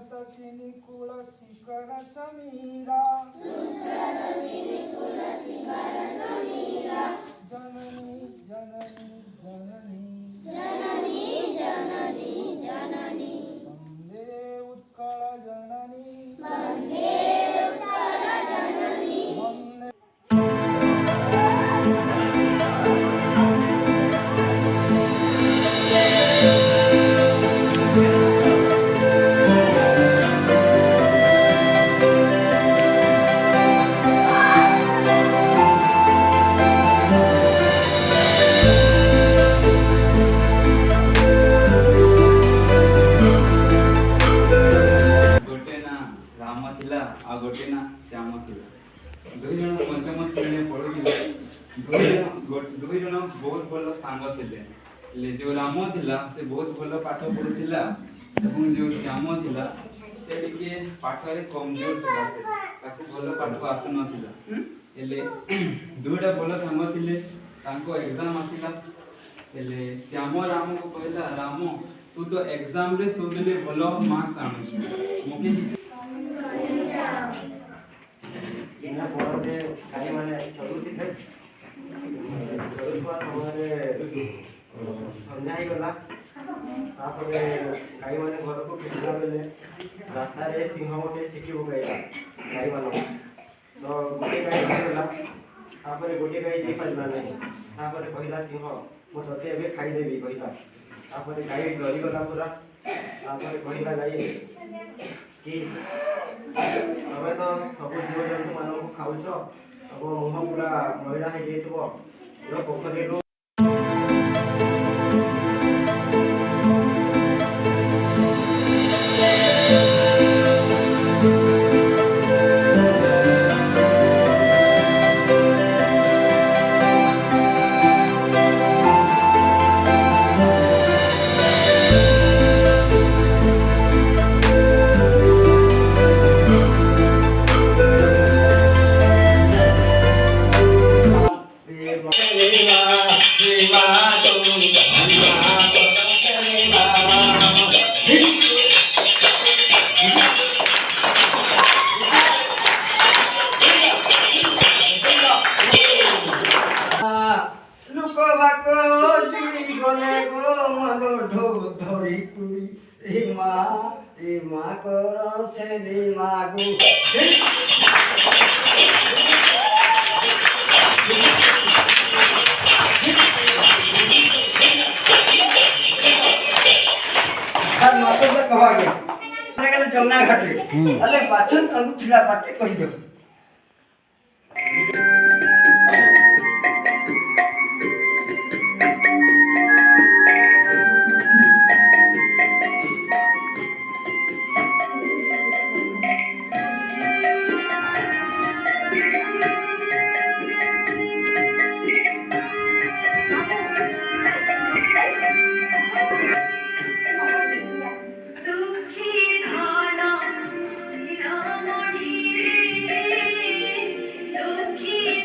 तकिनी कुल शिखर समीरा जननी जननी जननी वंदे उत्कल जननी वंदे गोटे ना श्याम थिला दुई जन पंचम श्रेणी पढ़ुथिले दुई जन बहुत भल सांग थिले ले जो राम थिला से बहुत भल पाठ पढ़ुथिला एवं जो श्याम थिला से टिके पाठ रे कमजोर थिला से ताको भल पाठ आसु नथिला एले दुईटा भल सांग थिले तांको एग्जाम आसिला एले श्याम राम को कहला राम तू तो एग्जाम रे सोबले भल मार्क्स आनुछ मोके इना पढ़ते गाई माने चलुती थे चलुवा समय संध्या ही गला तापरे गाई माने घर को फेरला बेले रास्ता रे सिंह मोटे छिकी पकाइला गाई मानो तो गोटे गाई गला तापरे गोटे गाई जे पाइबा नहीं तापरे पहिला सिंह मो तते एबे खाई देबी पहिला तापरे गाई डरी गला पूरा तापरे पहिला गाई कि तबे तो सब जीव जंतु मान को खाऊछ अब मुह पूरा मैला हो जाइतबो यो पोखरी रो माँ करो से दिमागू माता से कहा गया जमुना घाटे अले बाछन अंगूठीला बाटे कहि दो दुखी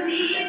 Mama,